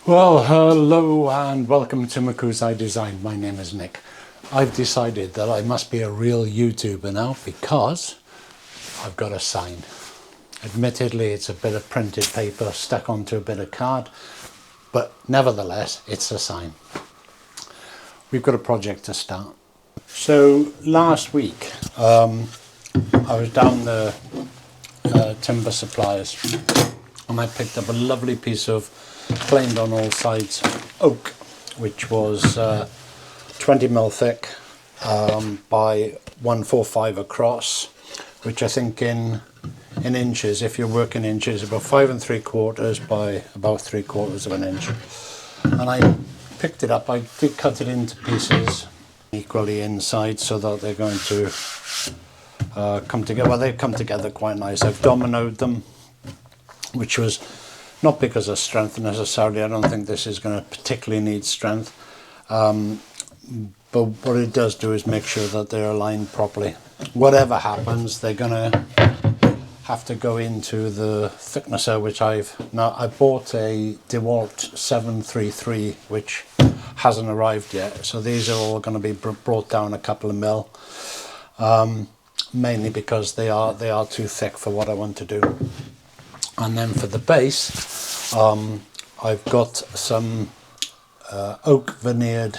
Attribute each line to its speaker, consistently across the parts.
Speaker 1: Well, hello and welcome to Mokuzai Design. My name is Nick. I've decided that I must be a real YouTuber now because I've got a sign. Admittedly, it's a bit of printed paper stuck onto a bit of card, but nevertheless, it's a sign. We've got a project to start. So last week, I was down the timber suppliers and I picked up a lovely piece of planed on all sides oak, which was 20mm thick by 145 across, which I think in inches, if you're working inches, about 5 3/4 by about 3/4 of an inch. And I picked it up. I did cut it into pieces equally inside so that they're going to come together. Well, they've come together quite nice. I've dominoed them, which was not because of strength necessarily. I don't think this is going to particularly need strength, but what it does do is make sure that they're aligned properly. Whatever happens, they're going to have to go into the thicknesser, which I bought a DeWalt 733, which hasn't arrived yet, so these are all going to be brought down a couple of mil, mainly because they are too thick for what I want to do. And then for the base, I've got some oak veneered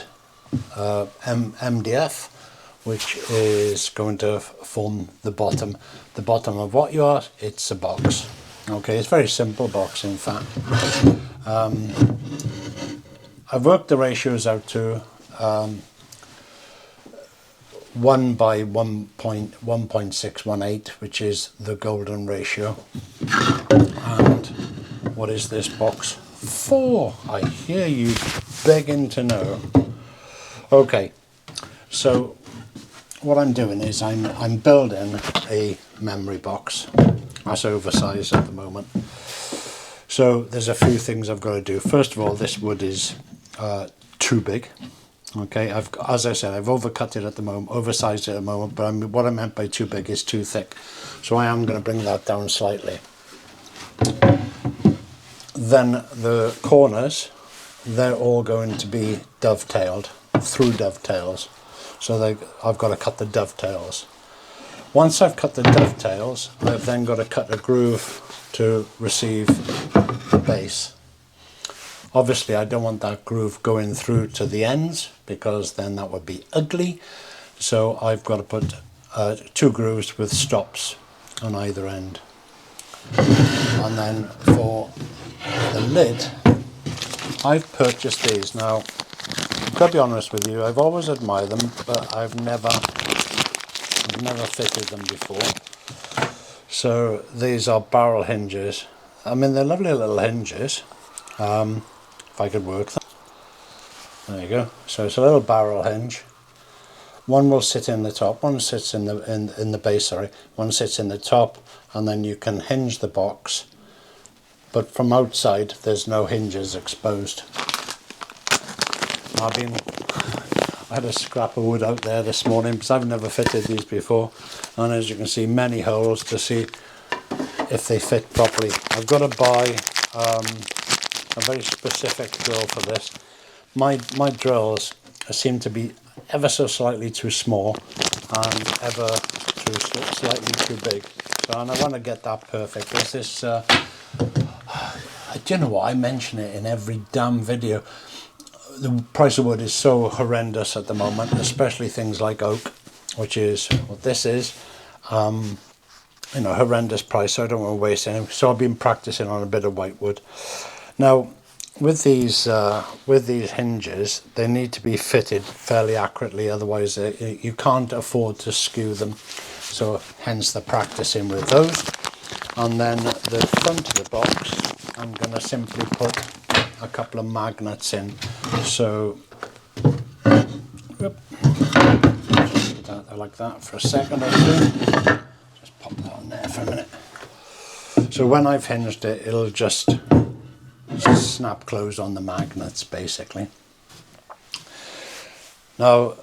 Speaker 1: MDF, which is going to form the bottom. The bottom of what you are, it's a box. Okay, it's a very simple box in fact. I've worked the ratios out to 1 by 1.618, which is the golden ratio. And what is this box for? I hear you begging to know. Okay, so what I'm doing is I'm building a memory box. That's oversized at the moment. So there's a few things I've got to do. First of all, this wood is too big. Okay, as I said, I've overcut it at the moment, oversized it at the moment, but what I meant by too big is too thick. So I am going to bring that down slightly. Then the corners, they're all going to be dovetailed, through dovetails. So I've got to cut the dovetails. Once I've cut the dovetails, I've then got to cut a groove to receive the base. Obviously, I don't want that groove going through to the ends because then that would be ugly. So I've got to put 2 grooves with stops on either end. And then for the lid, I've purchased these. Now, I've got to be honest with you, I've always admired them, but I've never fitted them before. So these are barrel hinges. I mean, they're lovely little hinges. If I could work them. There you go. So it's a little barrel hinge. One will sit in the top, one sits in the base, sorry. One sits in the top, and then you can hinge the box. But from outside, there's no hinges exposed. I had a scrap of wood out there this morning because I've never fitted these before, and as you can see, many holes to see if they fit properly. I've got to buy a very specific drill for this. My drills seem to be ever so slightly too small and ever slightly too big. So and I want to get that perfect. There's this, do you know what, I mention it in every damn video. The price of wood is so horrendous at the moment, especially things like oak, which is what this is. You know, horrendous price, so I don't want to waste any. So I've been practicing on a bit of whitewood. Now, with these hinges, they need to be fitted fairly accurately, otherwise you can't afford to skew them. So hence the practicing with those. And then the front of the box, I'm going to simply put a couple of magnets in. So, like that for a second or two. Just pop that on there for a minute. So when I've hinged it, it'll just snap close on the magnets basically. Now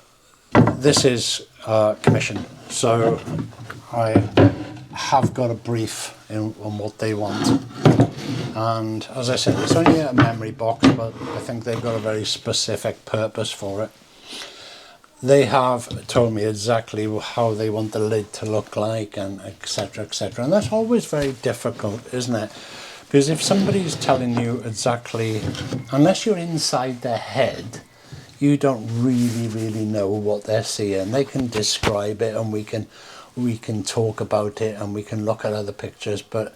Speaker 1: this is commission, so I have got a brief on what they want. And as I said, it's only a memory box, but I think they've got a very specific purpose for it. They have told me exactly how they want the lid to look like, and etc, etc. And that's always very difficult, isn't it? Because if somebody's telling you exactly, unless you're inside their head, you don't really know what they're seeing. They can describe it, and we can talk about it, and we can look at other pictures, but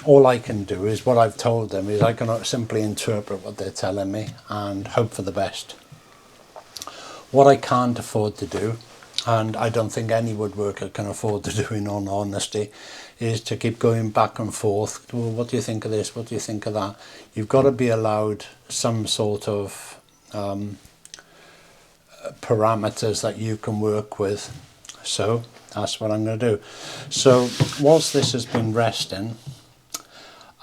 Speaker 1: all I can do is what I've told them is I can simply interpret what they're telling me and hope for the best. What I can't afford to do, and I don't think any woodworker can afford to do in all honesty, is to keep going back and forth. Well, what do you think of this? What do you think of that? You've got to be allowed some sort of parameters that you can work with. So that's what I'm going to do. So whilst this has been resting,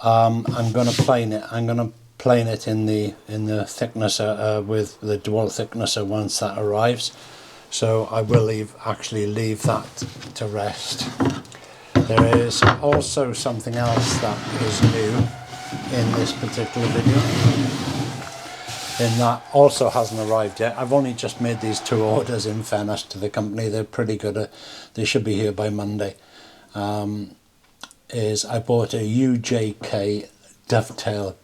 Speaker 1: I'm going to plane it. I'm going to plane it in the thicknesser with the dual thicknesser once that arrives. So I will actually leave that to rest. There is also something else that is new in this particular video, and that also hasn't arrived yet. I've only just made these 2 orders, in fairness to the company. They're pretty good at, they should be here by Monday. Is I bought a UJK Dovetail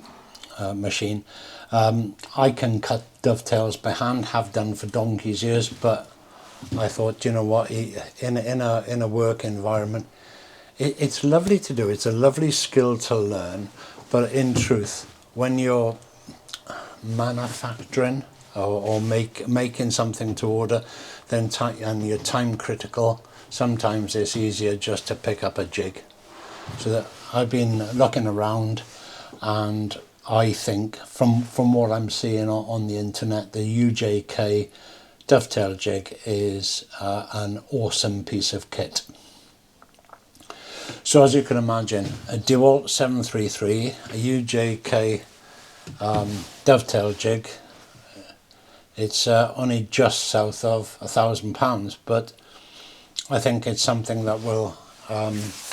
Speaker 1: machine. I can cut dovetails by hand, have done for donkey's years, but I thought, you know what, in a work environment, it's lovely to do. It's a lovely skill to learn, but in truth, when you're manufacturing or making something to order, then and you're time critical, sometimes it's easier just to pick up a jig. So that I've been looking around, and I think from what I'm seeing on the internet, the UJK Dovetail Jig is an awesome piece of kit. So as you can imagine, a DeWalt 733, a UJK Dovetail Jig, it's only just south of £1,000, but I think it's something that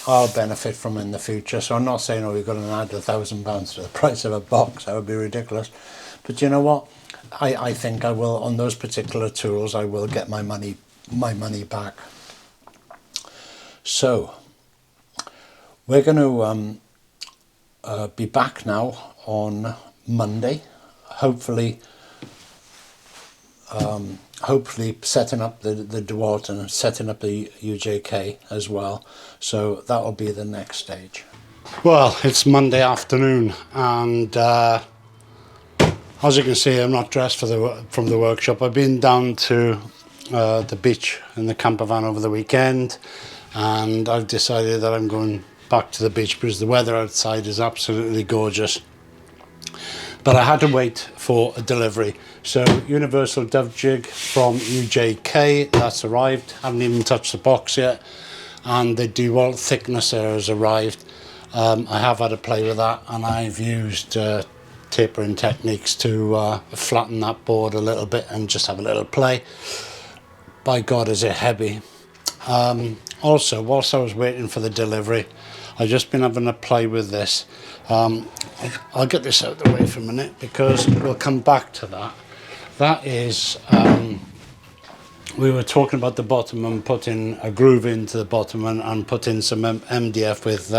Speaker 1: I'll benefit from in the future. So I'm not saying, oh, you've got to add £1,000 to the price of a box. That would be ridiculous. But you know what? I think I will, on those particular tools, I will get my money back. So we're going to be back now on Monday, hopefully setting up the DeWalt and setting up the UJK as well. So that will be the next stage. Well, it's Monday afternoon, and as you can see, I'm not dressed from the workshop. I've been down to the beach in the camper van over the weekend, and I've decided that I'm going back to the beach because the weather outside is absolutely gorgeous. But I had to wait for a delivery. So Universal Dove Jig from UJK, that's arrived. Haven't even touched the box yet. And the DeWalt thicknesser has arrived. I have had a play with that, and I've used tapering techniques to flatten that board a little bit and just have a little play. By God, is it heavy. Also, whilst I was waiting for the delivery, I've just been having a play with this. I'll get this out of the way for a minute because we'll come back to that. That is, we were talking about the bottom and putting a groove into the bottom and putting some MDF with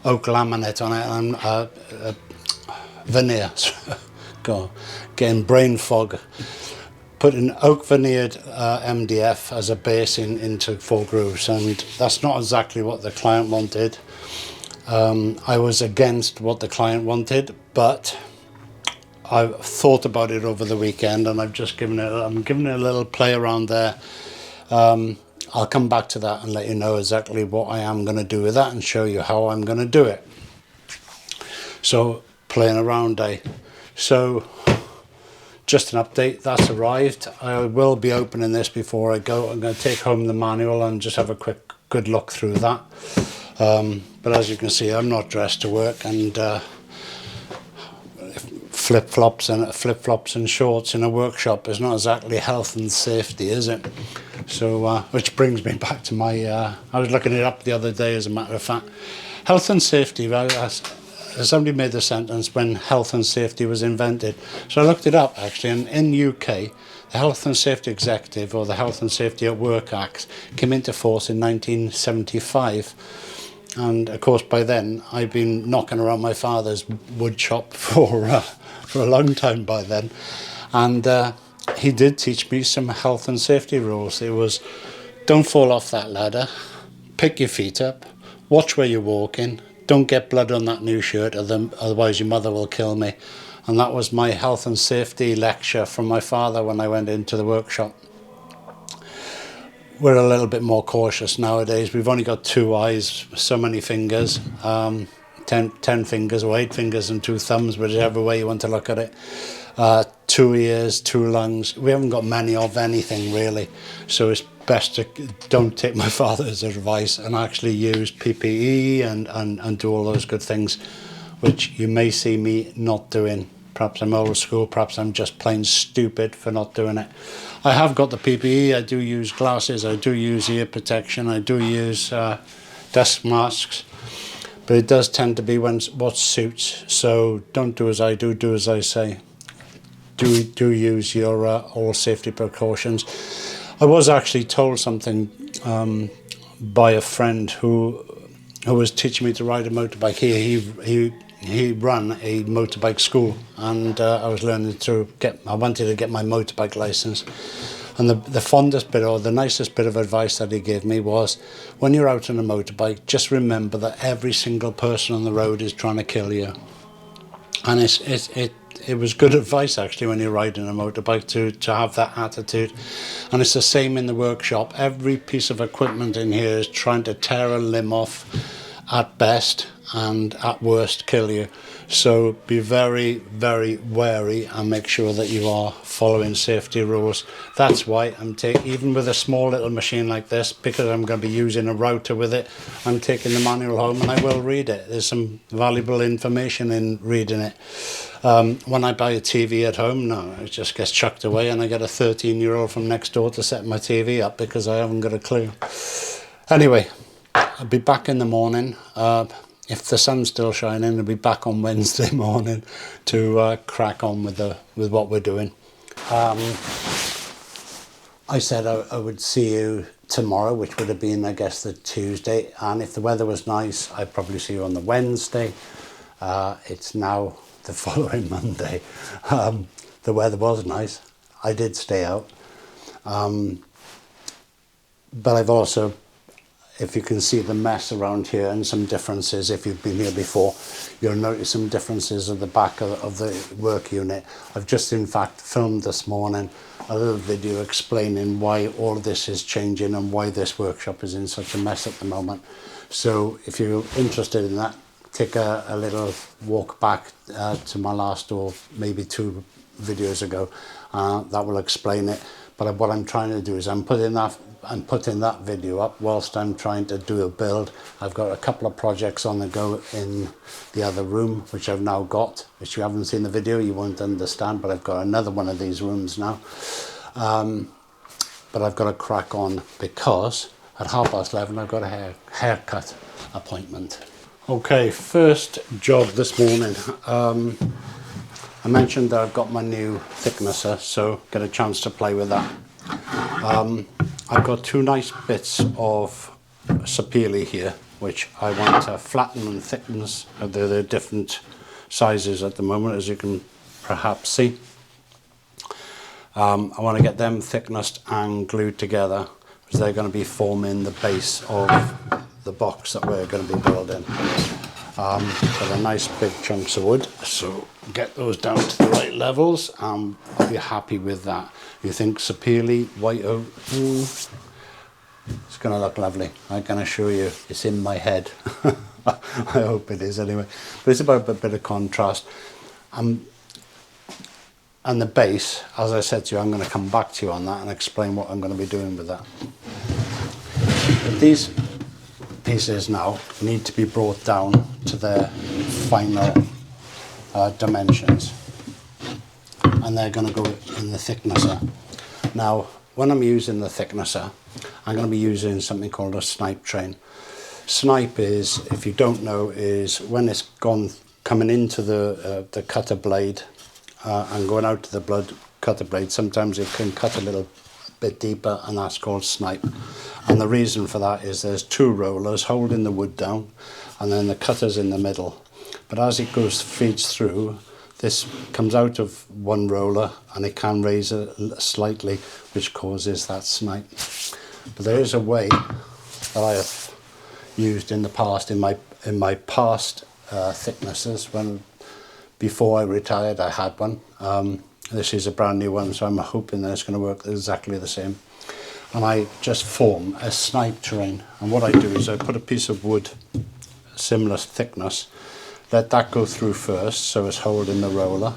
Speaker 1: oak laminate on it and veneer. God, getting brain fog. Putting oak veneered MDF as a base into 4 grooves, and that's not exactly what the client wanted. I was against what the client wanted, but I've thought about it over the weekend, and I'm giving it a little play around there. I'll come back to that and let you know exactly what I am going to do with that and show you how I'm going to do it. So, playing around day. So, just an update, that's arrived. I will be opening this before I go. I'm going to take home the manual and just have a good look through that. But as you can see, I'm not dressed to work, and flip-flops and shorts in a workshop is not exactly health and safety, is it? So, which brings me back to my, I was looking it up the other day, as a matter of fact. Health and safety, well, somebody made the sentence when health and safety was invented. So I looked it up actually, and in UK, the Health and Safety Executive, or the Health and Safety at Work Act, came into force in 1975. And of course by then I've been knocking around my father's wood shop for a long time by then. And he did teach me some health and safety rules. It was, don't fall off that ladder, pick your feet up, watch where you're walking, don't get blood on that new shirt, otherwise your mother will kill me. And that was my health and safety lecture from my father when I went into the workshop. We're a little bit more cautious nowadays. We've only got 2 eyes, so many fingers, 10 fingers or 8 fingers and 2 thumbs, whichever way you want to look at it. 2 ears, 2 lungs. We haven't got many of anything really. So it's best to don't take my father's advice and actually use PPE and do all those good things, which you may see me not doing. Perhaps I'm old school, perhaps I'm just plain stupid for not doing it. I have got the PPE, I do use glasses, I do use ear protection, I do use dust masks, but it does tend to be what suits. So don't do as I do, do as I say. Do use your all safety precautions. I was actually told something by a friend who was teaching me to ride a motorbike here. He ran a motorbike school, and I was learning I wanted to get my motorbike license. And the fondest bit, or the nicest bit of advice that he gave me was, when you're out on a motorbike, just remember that every single person on the road is trying to kill you. And it was good advice actually when you're riding a motorbike to have that attitude. And it's the same in the workshop. Every piece of equipment in here is trying to tear a limb off at best, and at worst kill you. So be very, very wary and make sure that you are following safety rules. That's why I'm even with a small little machine like this, because I'm going to be using a router with it, I'm taking the manual home and I will read it. There's some valuable information in reading it. When I buy a TV at home, no, it just gets chucked away and I get a 13-year-old from next door to set my TV up because I haven't got a clue. Anyway, I'll be back in the morning. If the sun's still shining, I'll be back on Wednesday morning to crack on with what we're doing. I said I would see you tomorrow, which would have been, I guess, the Tuesday. And if the weather was nice, I'd probably see you on the Wednesday. It's now the following Monday. The weather was nice. I did stay out. But I've also, if you can see the mess around here and some differences, if you've been here before, you'll notice some differences at the back of the work unit. I've just in fact filmed this morning a little video explaining why all of this is changing and why this workshop is in such a mess at the moment. So if you're interested in that, take a little walk back to my last, or maybe 2 videos ago. That will explain it. But what I'm trying to do is I'm putting that video up whilst I'm trying to do a build. I've got a couple of projects on the go in the other room, which I've now got. If you haven't seen the video, you won't understand, but I've got another one of these rooms now. But I've got to crack on because at 11:30 I've got a haircut appointment. Okay, first job this morning. I mentioned that I've got my new thicknesser, so get a chance to play with that. I've got 2 nice bits of sapele here, which I want to flatten and thicken. They're different sizes at the moment, as you can perhaps see. I want to get them thicknessed and glued together, because they're going to be forming the base of the box that we're going to be building. Got a nice big chunks of wood, so get those down to the right levels and I'll be happy with that. You think sapele, white oak, it's going to look lovely. I can assure you it's in my head. I hope it is anyway. But it's about a bit of contrast. And the base, as I said to you, I'm going to come back to you on that and explain what I'm going to be doing with that. But these pieces now need to be brought down to their final dimensions, and they're going to go in the thicknesser. Now when I'm using the thicknesser, I'm going to be using something called a snipe train.
Speaker 2: Snipe is, if you don't know, is when it's coming into the cutter blade and going out to the blood cutter blade. Sometimes it can cut a little bit deeper, and that's called snipe. And the reason for that is there's two rollers holding the wood down, and then the cutter's in the middle. But as it feeds through, this comes out of one roller and it can raise slightly, which causes that snipe. But there is a way that I have used in the past, in my past thicknesses. Before I retired, I had one. This is a brand new one, so I'm hoping that it's going to work exactly the same. And I just form a snipe terrain. And what I do is I put a piece of wood, similar thickness, let that go through first, so it's holding the roller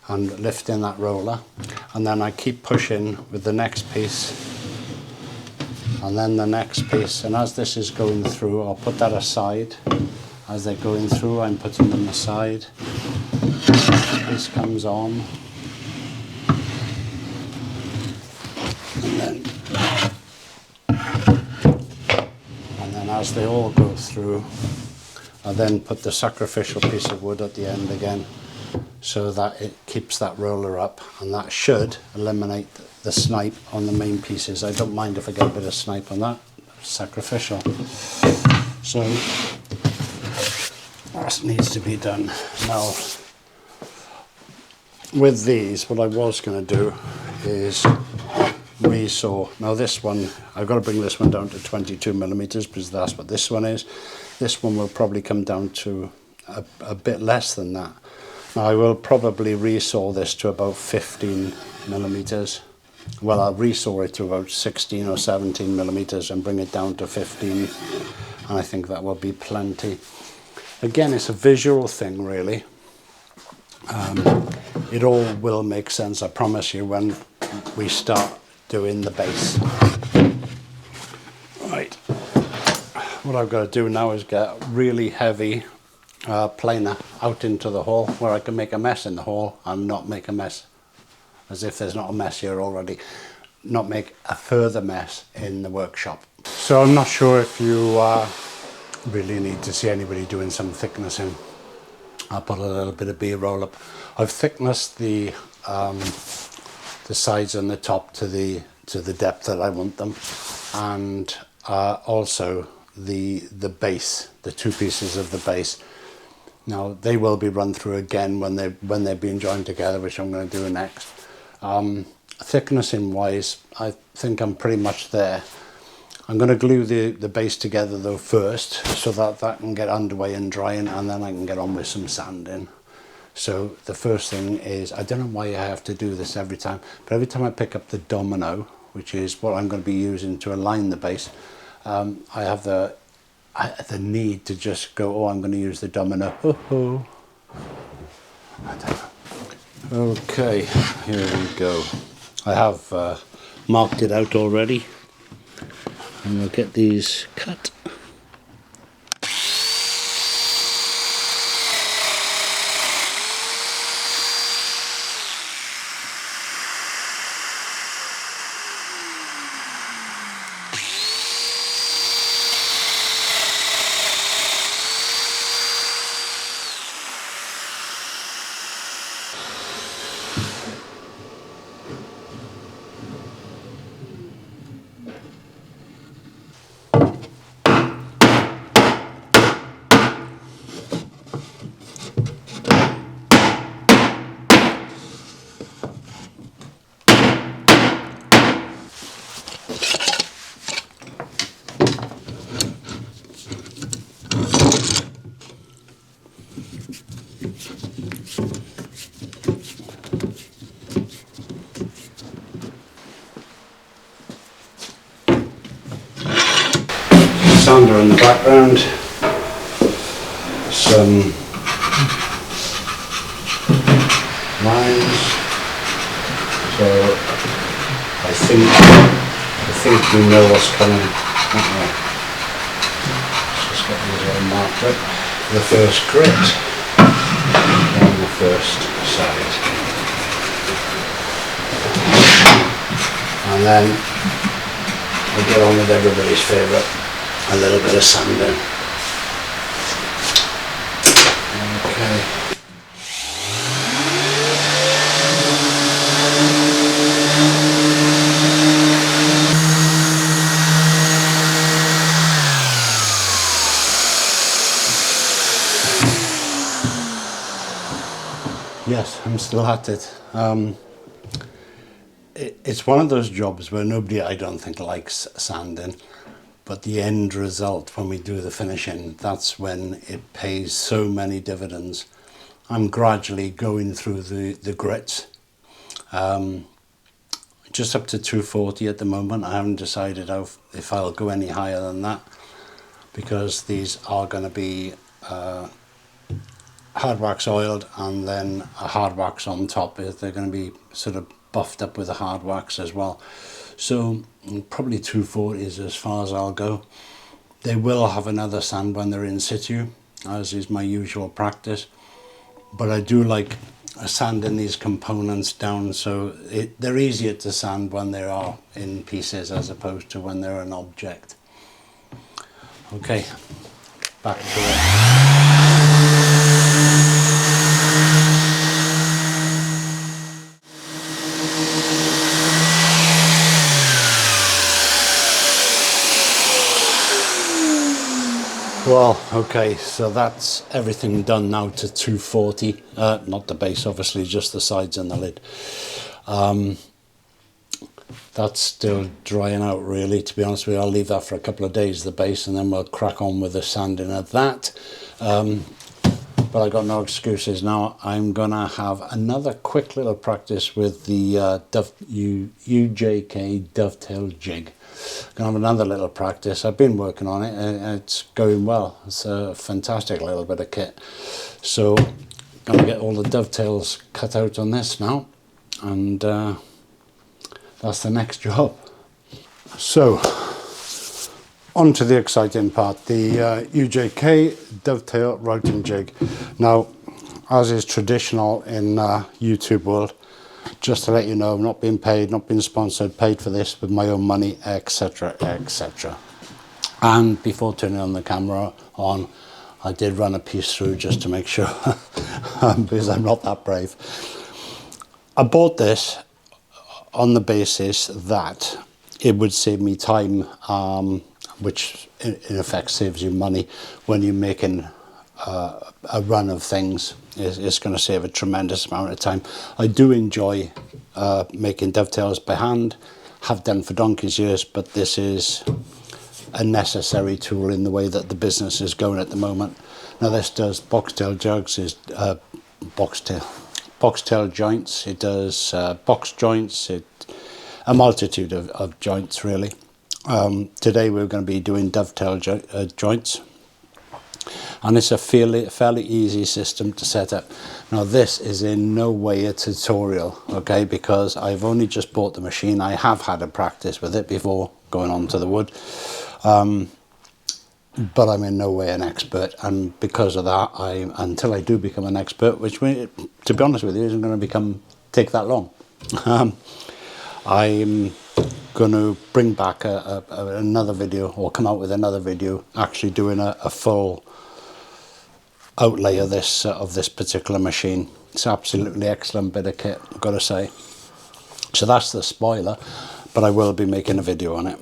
Speaker 2: and lifting that roller. And then I keep pushing with the next piece, and then the next piece. And as this is going through, I'll put that aside. As they're going through, I'm putting them aside. This comes on, and then as they all go through, I then put the sacrificial piece of wood at the end again, so that it keeps that roller up, and that should eliminate the snipe on the main pieces. I don't mind if I get a bit of snipe on that sacrificial. So that needs to be done. Now, with these, what I was going to do is resaw. Now this one, I've got to bring this one down to 22mm because that's what this one is. This one will probably come down to a bit less than that. Now I will probably resaw this to about 15mm. Well, I'll resaw it to about 16 or 17mm and bring it down to 15, and I think that will be plenty. Again, it's a visual thing, really. It all will make sense, I promise you, when we start doing the base. Right, what I've got to do now is get really heavy planer out into the hall, where I can make a mess in the hall and not make a mess, as if there's not a mess here already, not make a further mess in the workshop. So I'm not sure if you really need to see anybody doing some thicknessing. I'll put a little bit of B-roll up. I've thicknessed the sides and the top to the depth that I want them, and also the base, the two pieces of the base. Now they will be run through again when they're being joined together, which I'm going to do next. Thicknessing wise, I think I'm pretty much there. I'm going to glue the base together though first, so that can get underway and drying, and then I can get on with some sanding. So the first thing is, I don't know why I have to do this every time, but every time I pick up the domino, which is what I'm going to be using to align the base, I have the need to just go, oh, I'm going to use the domino. Okay, here we go. I have marked it out already, and we'll get these cut. Sander in the background, some lines. So I think we know what's coming. Let's just get these all marked up. The first grit on the first side, and then we get on with everybody's favourite. a little bit of sand in. Okay. Yes, I'm still at it. It's one of those jobs where nobody, I don't think, likes sanding, but the end result, when we do the finishing, that's when it pays so many dividends. I'm gradually going through the grits, just up to 240 at the moment. I haven't decided if I'll go any higher than that, because these are going to be hard wax oiled and then a hard wax on top. They're going to be sort of buffed up with a hard wax as well. So probably 240 is as far as I'll go. They will have another sand when they're in situ, as is my usual practice. But I do like sanding these components down, so they're easier to sand when they are in pieces as opposed to when they're an object. Okay, back to it. Well, okay, so that's everything done now to 240. Not the base, obviously, just the sides and the lid. That's still drying out, really, to be honest with you. I'll leave that for a couple of days, the base, and then we'll crack on with the sanding of that. But I've got no excuses now. I'm going to have another quick little practice with the UJK Dovetail Jig. Going to have another little practice. I've been working on it and it's going well. It's a fantastic little bit of kit. So I'm going to get all the dovetails cut out on this now, and that's the next job. So on to the exciting part, the UJK Dovetail Routing Jig. Now, as is traditional in YouTube world, just to let you know, I'm not being paid, not being sponsored, paid for this with my own money, etc, etc. And before turning on the camera on, I did run a piece through just to make sure, because I'm not that brave. I bought this on the basis that it would save me time, which in effect saves you money when you're making a run of things. It's going to save a tremendous amount of time. I do enjoy making dovetails by hand, have done for donkey's years, but this is a necessary tool in the way that the business is going at the moment. Now this does boxtail jugs, boxtail joints, it does box joints, a multitude of joints really. Today we're going to be doing dovetail joints, and it's a fairly easy system to set up. Now this is in no way a tutorial, okay, because I've only just bought the machine. I have had a practice with it before going on to the wood, but I'm in no way an expert, and because of that, until I do become an expert, which to be honest with you isn't going to take that long, I'm going to bring back another video, or come out with another video actually doing a full outlay of this particular machine. It's absolutely excellent bit of kit, I've got to say. So that's the spoiler, but I will be making a video on it.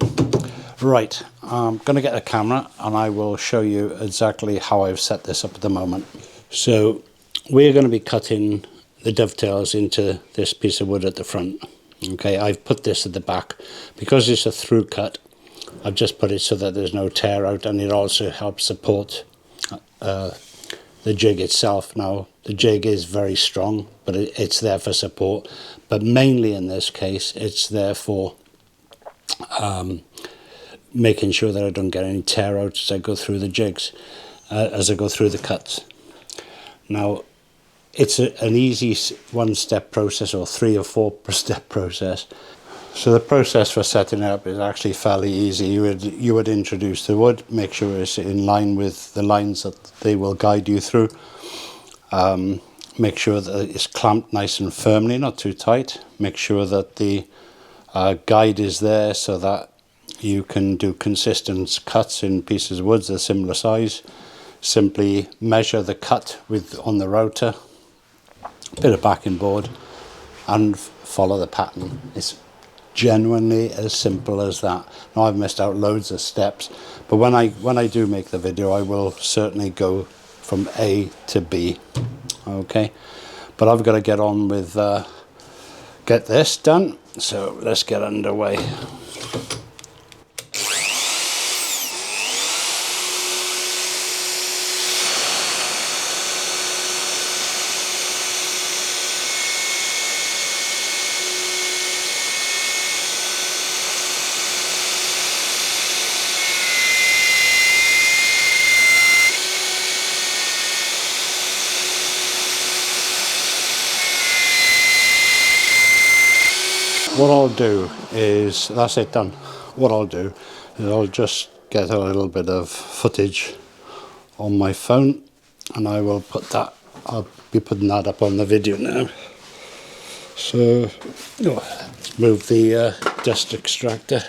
Speaker 2: Right, I'm going to get a camera and I will show you exactly how I've set this up at the moment. So we're going to be cutting the dovetails into this piece of wood at the front. Okay, I've put this at the back because it's a through cut. I've just put it so that there's no tear out, and it also helps support the jig itself. Now the jig is very strong, but it's there for support, but mainly in this case it's there for making sure that I don't get any tear out as I go through the jigs, as I go through the cuts. Now it's an easy one-step process, or 3 or 4 step process. So the process for setting it up is actually fairly easy. You would introduce the wood, make sure it's in line with the lines that they will guide you through. Make sure that it's clamped nice and firmly, not too tight. Make sure that the guide is there so that you can do consistent cuts in pieces of wood that are similar size. Simply measure the cut on the router, bit of backing board, and follow the pattern. It's genuinely as simple as that. Now, I've missed out loads of steps, but when I do make the video, I will certainly go from A to B. Okay, but I've got to get on with get this done, so let's get underway. What I'll do is, that's it done. What I'll do is I'll just get a little bit of footage on my phone and I will put that, I'll be putting that up on the video now. So, let's move the dust extractor.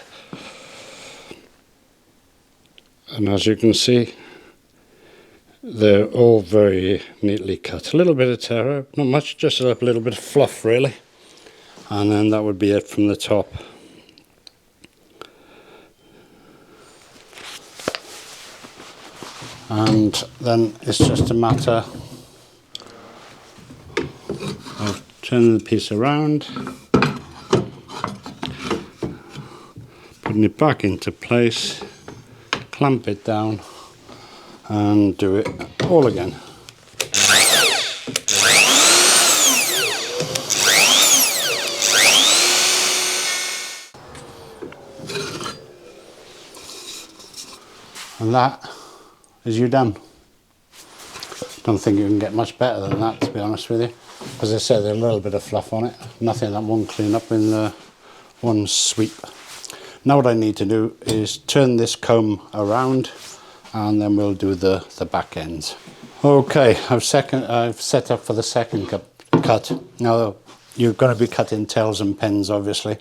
Speaker 2: And as you can see, they're all very neatly cut. A little bit of terror, not much, just a little bit of fluff really. And then that would be it from the top. And then it's just a matter of turning the piece around, putting it back into place, clamp it down, and do it all again. And that is you done. Don't think you can get much better than that, to be honest with you. As I said, there's a little bit of fluff on it. Nothing that won't clean up in one sweep. Now what I need to do is turn this comb around and then we'll do the back ends. Okay, I've set up for the second cut. Now you're going to be cutting tails and pins, obviously.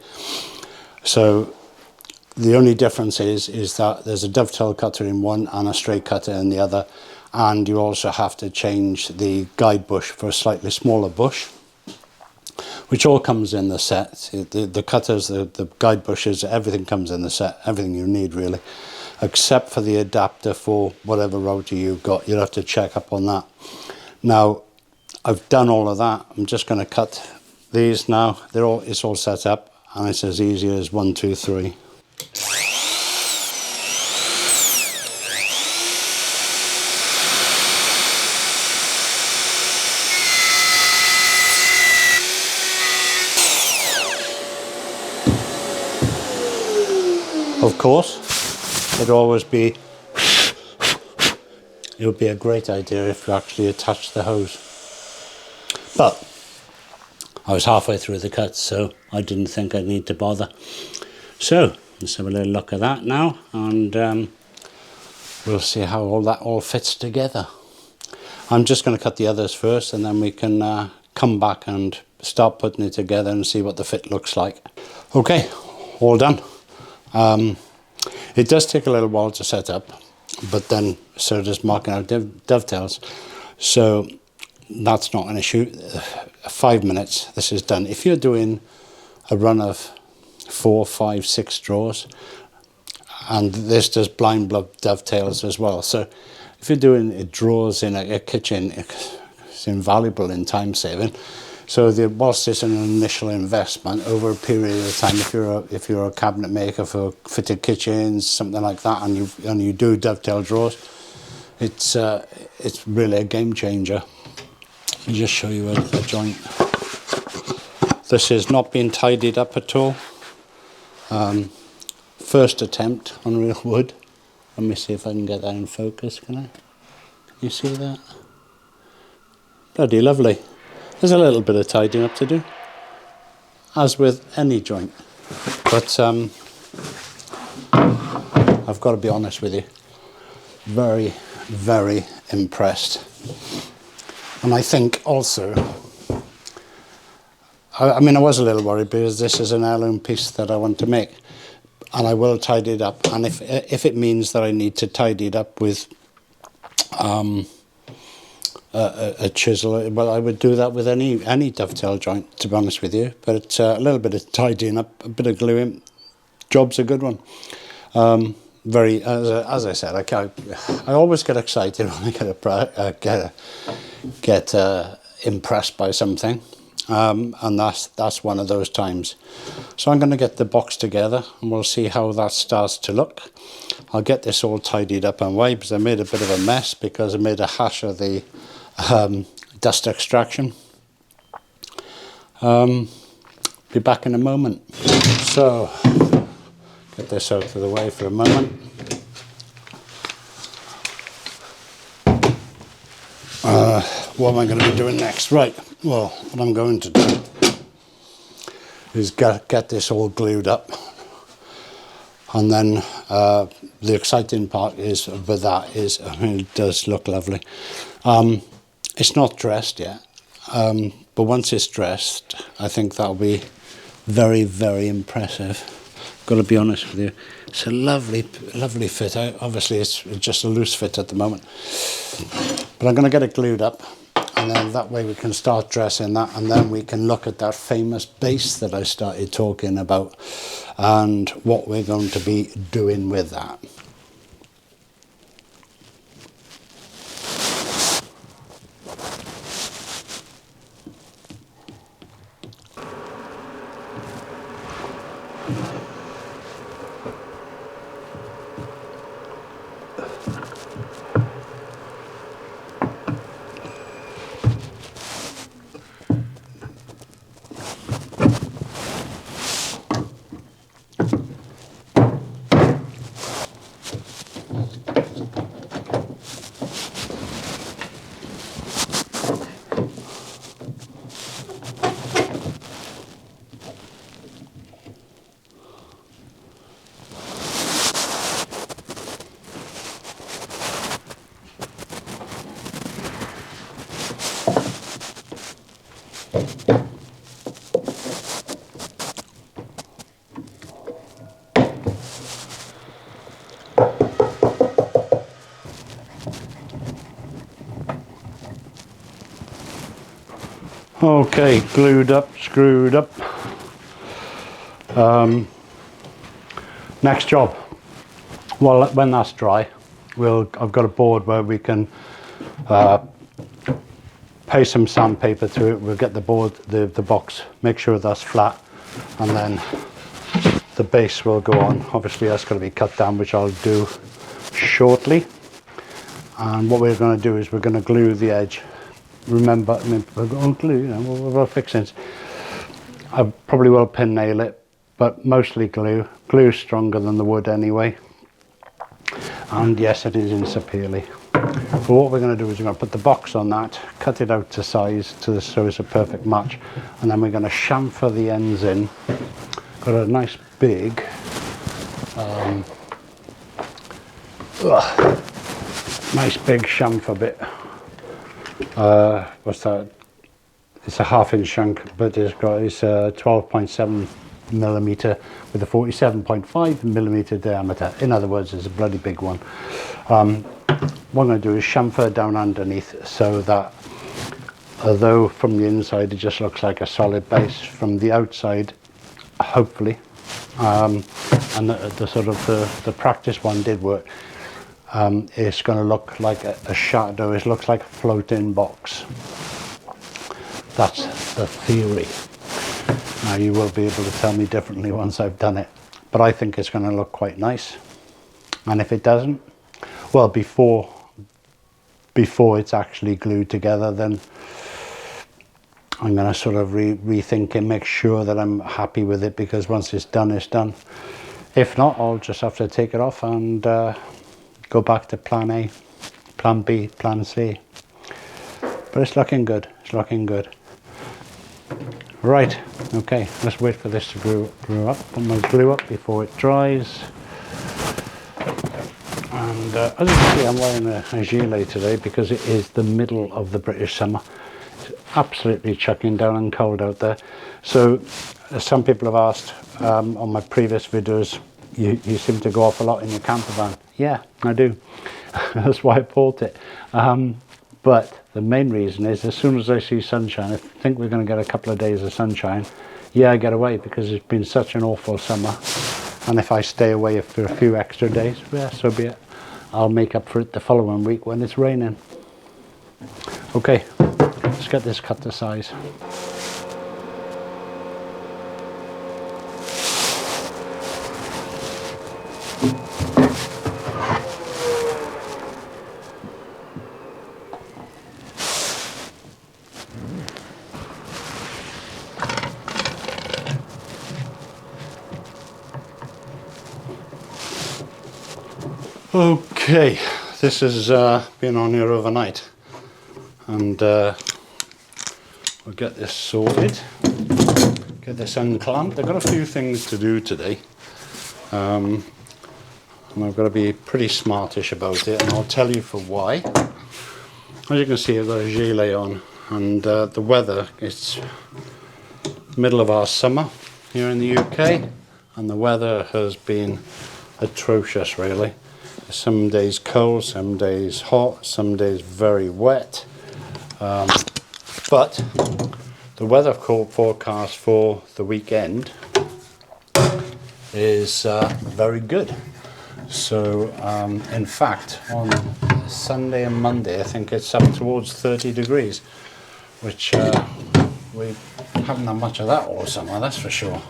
Speaker 2: So the only difference is that there's a dovetail cutter in one and a straight cutter in the other, and you also have to change the guide bush for a slightly smaller bush, which all comes in the set. The cutters, the guide bushes, everything comes in the set, everything you need really, except for the adapter for whatever router you've got. You'll have to check up on that. Now, I've done all of that. I'm just going to cut these now. It's all set up, and it's as easy as 1, 2, 3. Of course, it would be a great idea if you actually attach the hose. But I was halfway through the cut, so I didn't think I'd need to bother. So let's have a little look at that now, and we'll see how all fits together. I'm just going to cut the others first, and then we can come back and start putting it together and see what the fit looks like. Okay, all done. It does take a little while to set up, but then so does marking out dovetails. So that's not an issue. 5 minutes, this is done. If you're doing a run of 4, 5, 6 draws, and this does blind dovetails as well. So if you're doing draws in a kitchen, it's invaluable in time saving. So whilst it's an initial investment, over a period of time, if you're a cabinet maker for fitted kitchens, something like that, and you do dovetail draws, it's really a game changer. Let me just show you a joint. This is not being tidied up at all. First attempt on real wood. Let me see if I can get that in focus. Can you see that? Bloody lovely. There's a little bit of tidying up to do, as with any joint. But I've got to be honest with you, very, very impressed. And I think also, I mean, I was a little worried because this is an heirloom piece that I want to make. and I will tidy it up. And if it means that I need to tidy it up with a chisel, well, I would do that with any dovetail joint, to be honest with you. But a little bit of tidying up, a bit of gluing, job's a good one. As I said, I always get excited when I get impressed by something, and that's one of those times. So I'm going to get the box together, and we'll see how that starts to look. I'll get this all tidied up and away, because I made a bit of a mess because I made a hash of the dust extraction. Be back in a moment. So get this out of the way for a moment. What am I going to be doing next? Right, well, what I'm going to do is get this all glued up. And then the exciting part is with that is, I mean, it does look lovely. It's not dressed yet, but once it's dressed, I think that'll be very, very impressive. Got to be honest with you, it's a lovely fit. Obviously, it's just a loose fit at the moment, but I'm going to get it glued up, and then that way we can start dressing that, and then we can look at that famous base that I started talking about, and what we're going to be doing with that. Okay, glued up, screwed up. Next job. Well, when that's dry, I've got a board where we can paste some sandpaper to it. We'll get the board, the box, make sure that's flat, and then the base will go on. Obviously, that's going to be cut down, which I'll do shortly. And what we're going to do is we're going to glue the edge. Remember, I mean, we're going to glue, you know, we're fixing it. I probably will pin nail it, but mostly glue. Glue's stronger than the wood anyway. And yes, it is insecurely. But what we're going to do is we're going to put the box on that, cut it out to size so it's a perfect match, and then we're going to chamfer the ends in. Got a nice big nice big chamfer bit. What's that? It's a 1/2 inch shank, but it's 12.7 millimeter with a 47.5 millimeter diameter. In other words, it's a bloody big one. What I'm going to do is chamfer down underneath, so that although from the inside it just looks like a solid base, from the outside, hopefully, and the practice one did work. It's going to look like a shadow. It looks like a floating box. That's the theory. Now you will be able to tell me differently once I've done it, but I think it's going to look quite nice. And if it doesn't, well, before it's actually glued together, then I'm going to sort of rethink and make sure that I'm happy with it, because once it's done, it's done. If not, I'll just have to take it off and go back to plan A, plan B, plan C. But it's looking good, it's looking good. Right, okay, let's wait for this to glue up. Put my glue up before it dries. And as you can see, I'm wearing a gilet today because it is the middle of the British summer. It's absolutely chucking down and cold out there. So some people have asked on my previous videos you seem to go off a lot in your camper van. Yeah, I do. That's why I bought it. But the main reason is, as soon as I see sunshine, I think we're going to get a couple of days of sunshine, yeah, I get away, because it's been such an awful summer. And if I stay away for a few extra days, yeah, so be it. I'll make up for it the following week when it's raining. Okay, let's get this cut to size. Okay, this has been on here overnight, and we'll get this sorted, get this unclamped. I've got a few things to do today, and I've got to be pretty smartish about it, and I'll tell you for why. As you can see, I've got a gilet on, and the weather, it's middle of our summer here in the UK, and the weather has been atrocious, really. Some days cold, some days hot, some days very wet. But the weather forecast for the weekend is very good. So in fact, on Sunday and Monday, I think it's up towards 30 degrees, which we haven't had much of that all summer, that's for sure.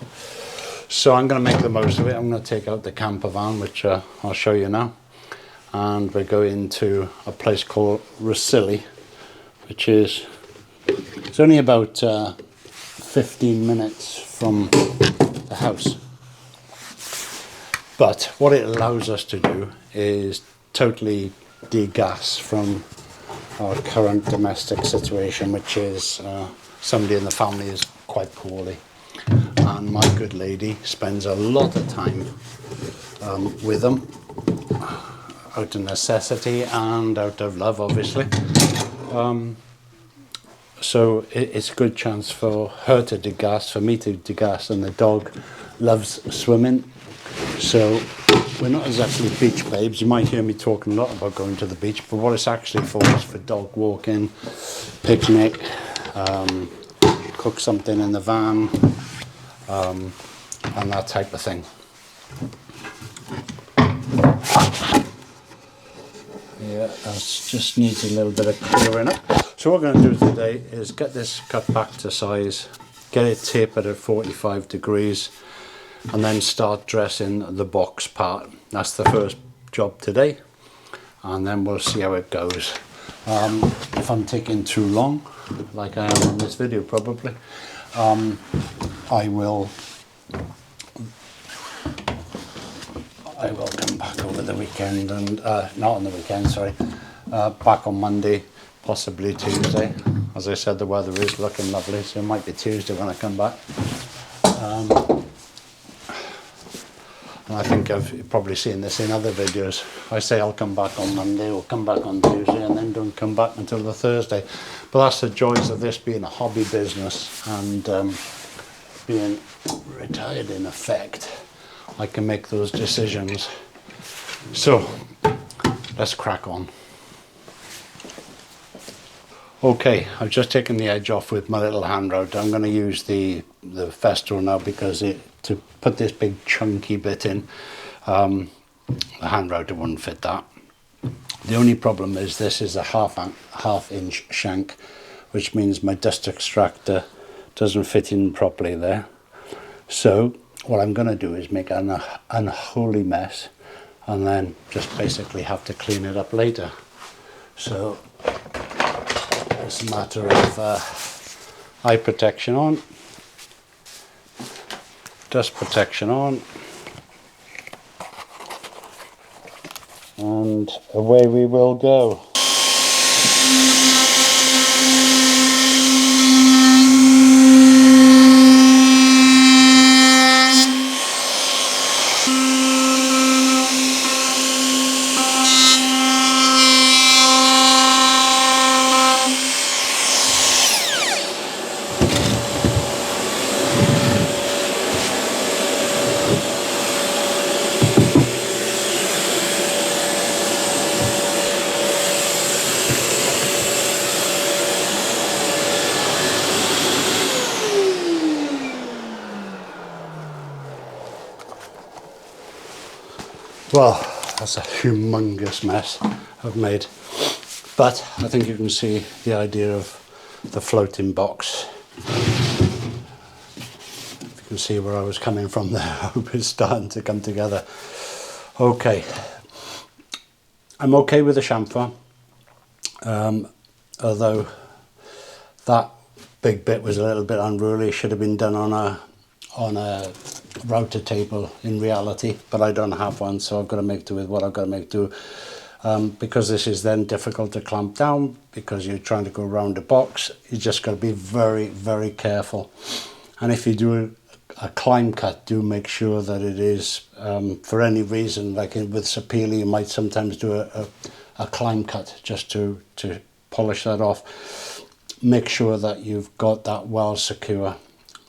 Speaker 2: So I'm going to make the most of it. I'm going to take out the camper van, which I'll show you now. And we're going to a place called Remaking, which is, it's only about 15 minutes from the house. But what it allows us to do is totally degas from our current domestic situation, which is somebody in the family is quite poorly. And my good lady spends a lot of time with them, out of necessity and out of love, obviously. So it's a good chance for her to degas, for me to degas, and the dog loves swimming. So we're not exactly beach babes. You might hear me talking a lot about going to the beach, but what it's actually for is for dog walking, picnic, cook something in the van, and that type of thing. Yeah, that just needs a little bit of clearing up. So what we're going to do today is get this cut back to size, get it tapered at 45 degrees, and then start dressing the box part. That's the first job today, and then we'll see how it goes. If I'm taking too long, like I am on this video probably, I will come back over the weekend, and not on the weekend, sorry, back on Monday, possibly Tuesday. As I said, the weather is looking lovely, so it might be Tuesday when I come back. And I think I've probably seen this in other videos. I say I'll come back on Monday or come back on Tuesday, and then don't come back until the Thursday. But that's the joys of this being a hobby business and being retired in effect. I can make those decisions. So let's crack on. Okay, I've just taken the edge off with my little hand router. I'm going to use the Festool now, because to put this big chunky bit in, the hand router wouldn't fit that. The only problem is this is a half inch shank, which means my dust extractor doesn't fit in properly there. So what I'm going to do is make an unholy mess, and then just basically have to clean it up later. So it's a matter of eye protection on, dust protection on, and away we will go. Well, that's a humongous mess I've made. But I think you can see the idea of the floating box. If you can see where I was coming from there, I hope it's starting to come together. Okay. I'm okay with the chamfer. Although that big bit was a little bit unruly, should have been done on a router table in reality, but I don't have one, so I've got to make do with what I've got to make do. Because this is then difficult to clamp down because you're trying to go around a box, you just got to be very, very careful. And if you do a climb cut, do make sure that it is, for any reason, like with Sapele, you might sometimes do a climb cut just to polish that off. Make sure that you've got that well secure.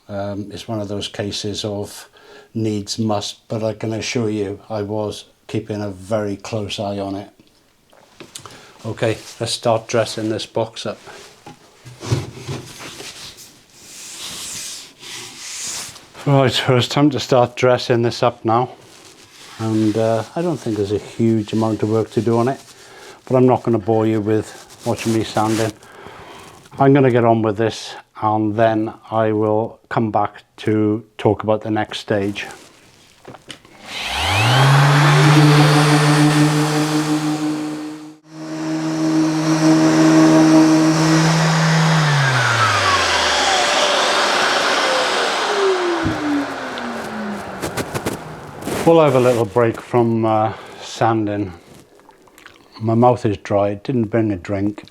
Speaker 2: It's one of those cases of needs must, but I can assure you I was keeping a very close eye on it. Okay, let's start dressing this box up. Right, so it's time to start dressing this up now. And I don't think there's a huge amount of work to do on it, but I'm not going to bore you with watching me sanding. I'm going to get on with this and then I will come back to talk about the next stage. We'll have a little break from sanding. My mouth is dry, didn't bring a drink,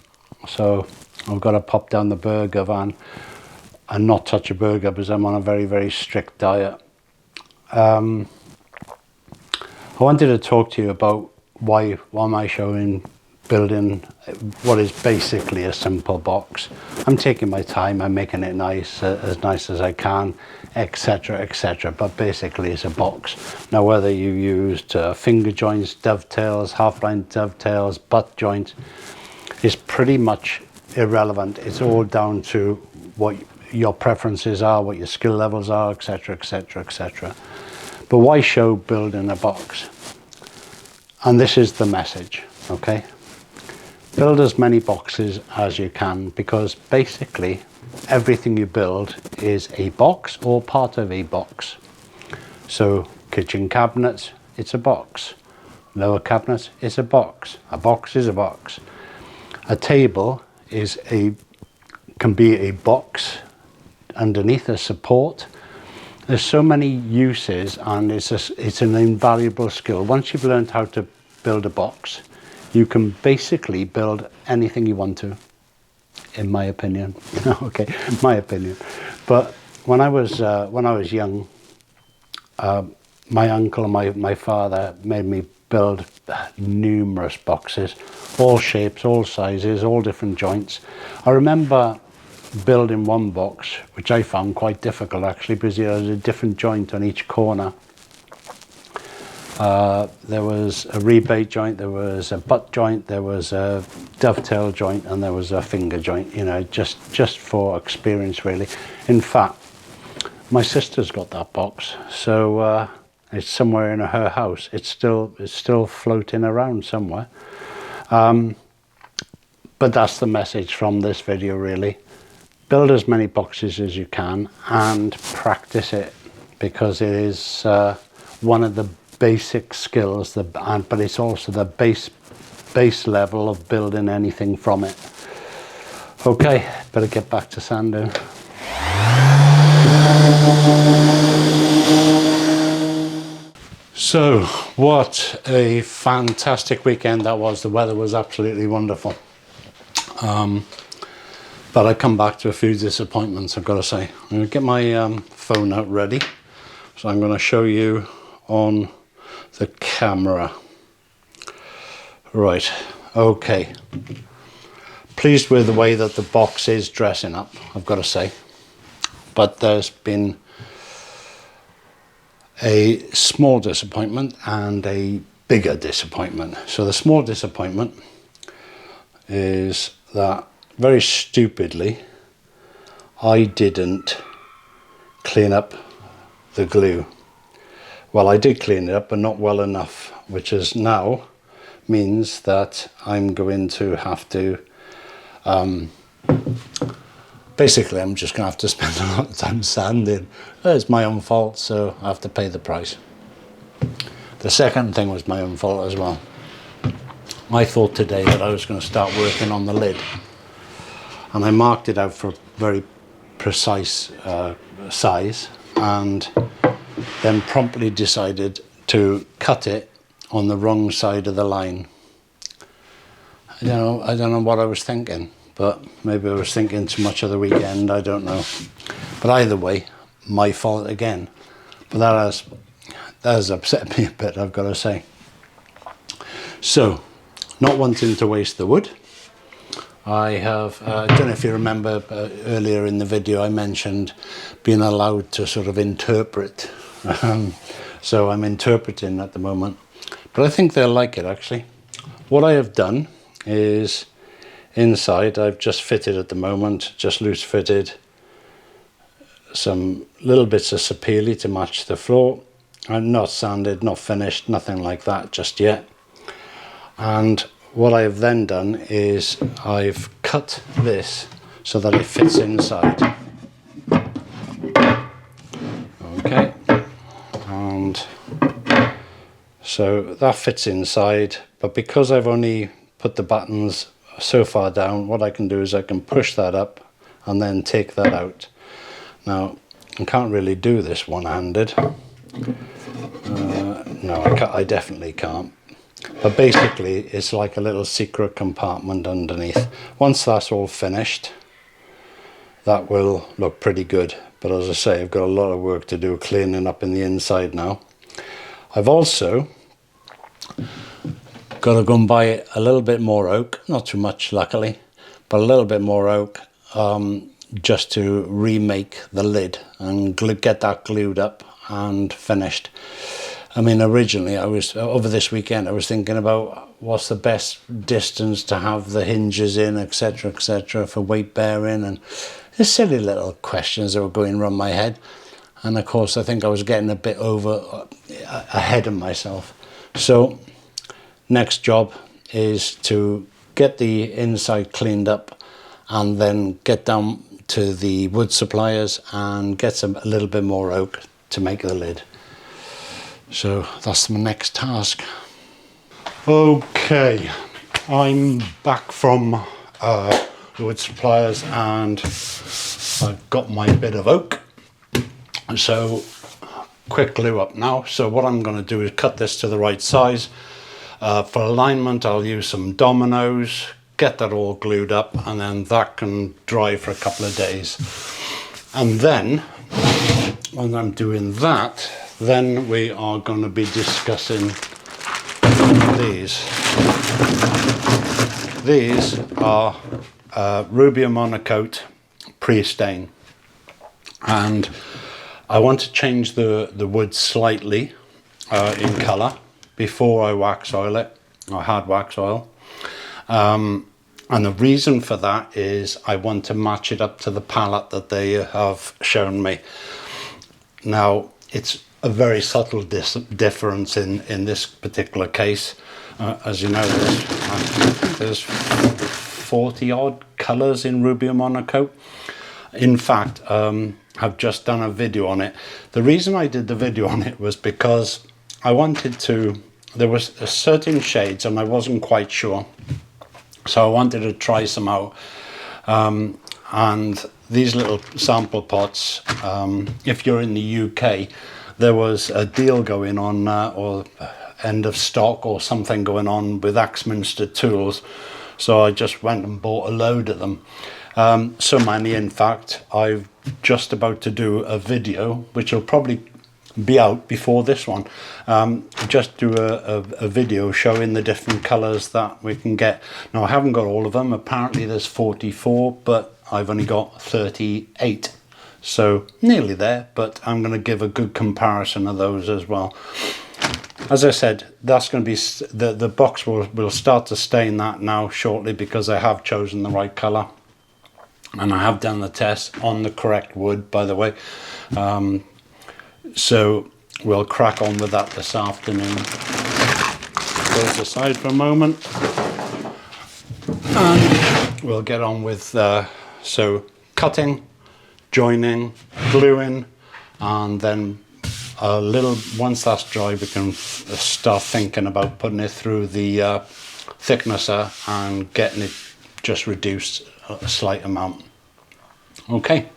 Speaker 2: so I've got to pop down the burger van and not touch a burger because I'm on a very, very strict diet. I wanted to talk to you about why am I showing building what is basically a simple box. I'm taking my time, I'm making it nice, as nice as I can, etc, etc, but basically it's a box. Now whether you used finger joints, dovetails, half-line dovetails, butt joints, is pretty much irrelevant. It's all down to what your preferences are, what your skill levels are, etc, etc, etc. But why show building a box? And this is the message, okay? Build as many boxes as you can, because basically everything you build is a box or part of a box. So kitchen cabinets, it's a box. Lower cabinets, it's a box. A box is a box. A table can be a box underneath a support. There's so many uses, and it's an invaluable skill. Once you've learned how to build a box, you can basically build anything you want to, in my opinion. Okay, my opinion. But when I was young, my uncle and my father made me build numerous boxes, all shapes, all sizes, all different joints. I remember building one box, which I found quite difficult actually, because there was a different joint on each corner. There was a rebate joint, there was a butt joint, there was a dovetail joint, and there was a finger joint, you know, just for experience really. In fact, my sister's got that box, so it's somewhere in her house. It's still floating around somewhere. But that's the message from this video really. Build as many boxes as you can and practice it, because it is one of the basic skills, but it's also the base level of building anything from it. Okay, better get back to sanding. So, what a fantastic weekend that was. The weather was absolutely wonderful. But I come back to a few disappointments, I've got to say. I'm going to get my phone out ready. So I'm going to show you on the camera. Right, okay. Pleased with the way that the box is dressing up, I've got to say. But there's been a small disappointment and a bigger disappointment. So the small disappointment is that very stupidly I didn't clean up the glue. Well, I did clean it up, but not well enough which is now means that I'm going to have to basically I'm just going to have to spend a lot of time sanding. It's my own fault, so I have to pay the price. The second thing was my own fault as well. I thought today that I was going to start working on the lid, and I marked it out for a very precise size, and then promptly decided to cut it on the wrong side of the line. I don't know what I was thinking, but maybe I was thinking too much of the weekend, I don't know. But either way, my fault again. But that has upset me a bit, I've got to say. So, not wanting to waste the wood, I have, I don't know if you remember earlier in the video I mentioned being allowed to sort of interpret. So I'm interpreting at the moment, but I think they'll like it actually. What I have done is inside I've just fitted at the moment, just loose fitted some little bits of sapele to match the floor. I'm not sanded, not finished, nothing like that just yet. And what I've then done is I've cut this so that it fits inside. Okay, and so that fits inside, but because I've only put the buttons so far down, what I can do is I can push that up and then take that out. Now, I can't really do this one-handed. No, I definitely can't. But basically, it's like a little secret compartment underneath. Once that's all finished, that will look pretty good. But as I say, I've got a lot of work to do cleaning up in the inside now. I've also got to go and buy a little bit more oak, not too much luckily, but a little bit more oak, just to remake the lid and get that glued up and finished. I mean, originally I was, over this weekend, I was thinking about what's the best distance to have the hinges in, etc., for weight bearing, and there's silly little questions that were going around my head. And of course, I think I was getting a bit ahead of myself. So next job is to get the inside cleaned up and then get down to the wood suppliers and get a little bit more oak to make the lid. So that's my next task. Okay, I'm back from the wood suppliers and I've got my bit of oak. So quick glue up now. So what I'm going to do is cut this to the right size. For alignment, I'll use some dominoes, get that all glued up, and then that can dry for a couple of days. And then when I'm doing that, then we are going to be discussing these. These are Rubia Monocoat pre-stain, and I want to change the wood slightly in colour before I wax oil it, or hard wax oil. And the reason for that is I want to match it up to the palette that they have shown me. Now, it's a very subtle difference in this particular case. As you know, there's 40 odd colours in Rubia Monocoat. In fact, I've just done a video on it. The reason I did the video on it was because I wanted to, there was certain shades and I wasn't quite sure. So I wanted to try some out. And these little sample pots, if you're in the UK, there was a deal going on, or end of stock or something going on with Axminster tools. So I just went and bought a load of them. So many, in fact, I'm just about to do a video, which will probably be out before this one. Just do a video showing the different colours that we can get. Now, I haven't got all of them. Apparently there's 44, but I've only got 38. So nearly there, but I'm going to give a good comparison of those as well. As I said, that's going to be, the box will start to stain that now shortly, because I have chosen the right colour. And I have done the test on the correct wood, by the way. So we'll crack on with that this afternoon. those aside for a moment, and we'll get on with so cutting, joining, gluing, and then once that's dry, we can start thinking about putting it through the thicknesser and getting it just reduced a slight amount. Okay.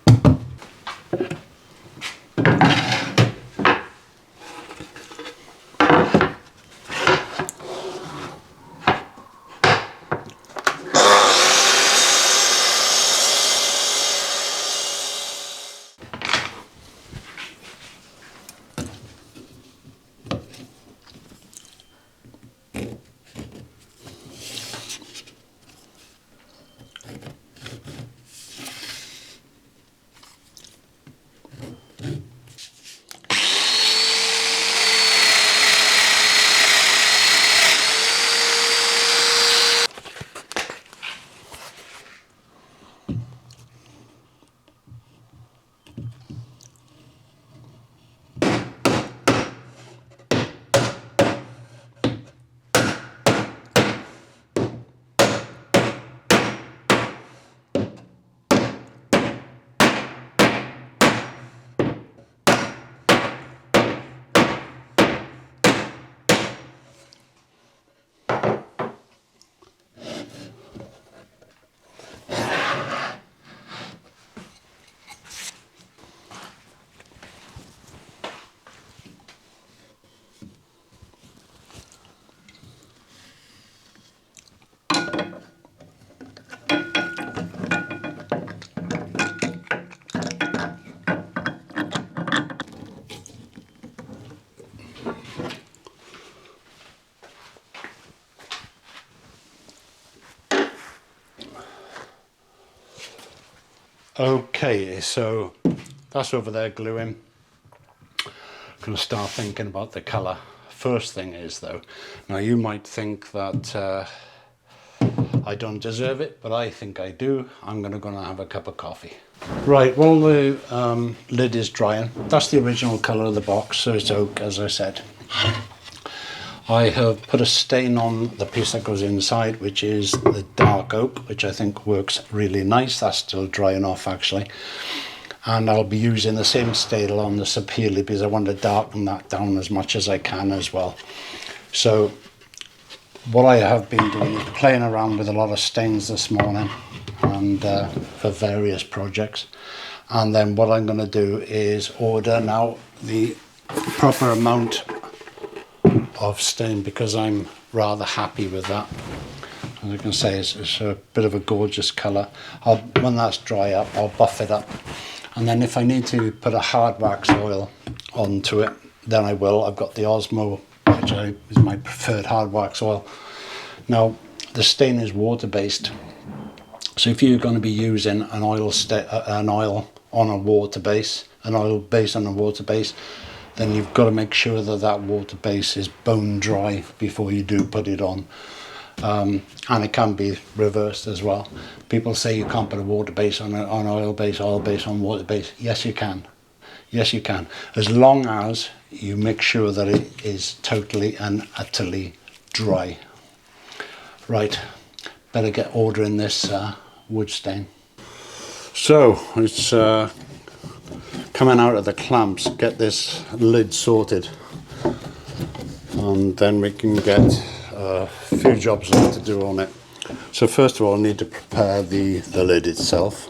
Speaker 2: Okay, so that's over there gluing. Going to start thinking about the colour. First thing is though, now you might think that I don't deserve it, but I think I do. I'm going to have a cup of coffee. Right, while the lid is drying, that's the original colour of the box, so it's oak, as I said. I have put a stain on the piece that goes inside, which is the dark oak, which I think works really nice. That's still drying off actually. And I'll be using the same stain on the severely because I want to darken that down as much as I can as well. So what I have been doing is playing around with a lot of stains this morning and for various projects. And then what I'm going to do is order now the proper amount of stain because I'm rather happy with that. As I can say, it's a bit of a gorgeous colour. When that's dry up, I'll buff it up. And then if I need to put a hard wax oil onto it, then I will. I've got the Osmo, which is my preferred hard wax oil. Now, the stain is water-based. So if you're going to be using an oil on a water base, an oil base on a water base, then you've got to make sure that that water base is bone dry before you do put it on. And it can be reversed as well. People say you can't put a water base on oil base on water base. Yes, you can. Yes, you can. As long as you make sure that it is totally and utterly dry. Right, better get ordering this wood stain. So it's coming out of the clamps. Get this lid sorted, and then we can get a few jobs left to do on it. So first of all, I need to prepare the lid itself.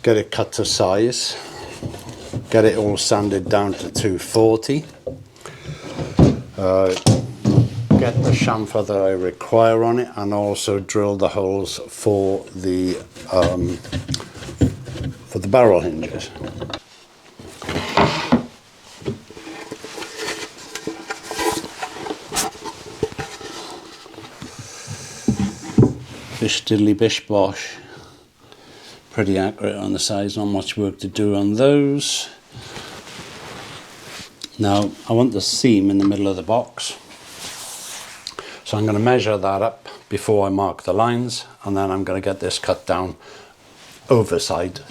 Speaker 2: Get it cut to size. Get it all sanded down to 240. Get the chamfer that I require on it, and also drill the holes for the barrel hinges. Bish diddly bish bosh. Pretty accurate on the size, not much work to do on those. Now I want the seam in the middle of the box, so I'm going to measure that up before I mark the lines, and then I'm going to get this cut down, oversized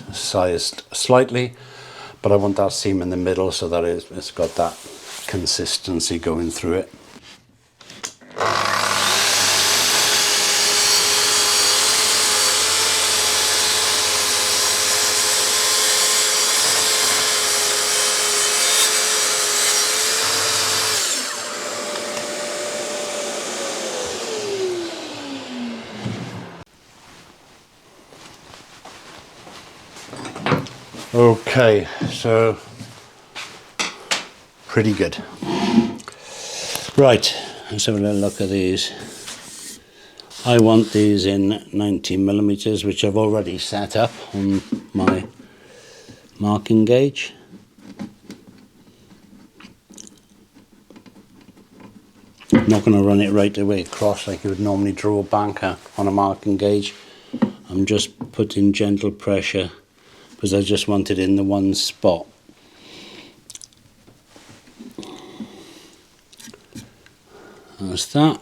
Speaker 2: slightly, but I want that seam in the middle so that it's got that consistency going through it. Okay, so pretty good. Right, let's have a little look at these. I want these in 90mm, which I've already set up on my marking gauge. I'm not going to run it right the way across like you would normally draw a banker on a marking gauge. I'm just putting gentle pressure because I just want it in the one spot. That's that.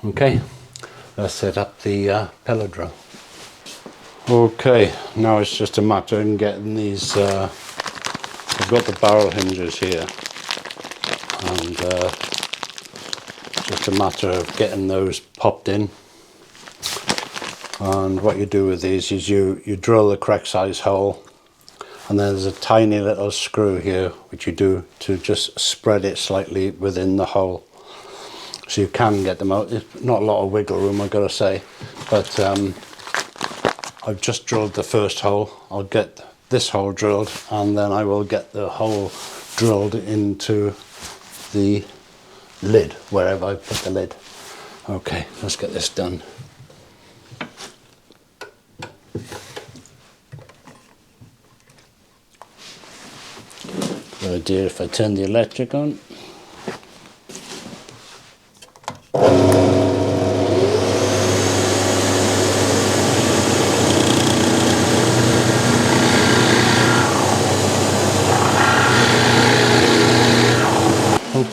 Speaker 2: Okay, let's set up the pillow drill. Okay, now it's just a matter of getting these, I've got the barrel hinges here, and just a matter of getting those popped in. And what you do with these is you drill the correct size hole, and then there's a tiny little screw here which you do to just spread it slightly within the hole, so you can get them out. It's not a lot of wiggle room, I've got to say, but I've just drilled the first hole. I'll get this hole drilled, and then I will get the hole drilled into the lid, wherever I put the lid. Okay, let's get this done. Good idea if I turn the electric on.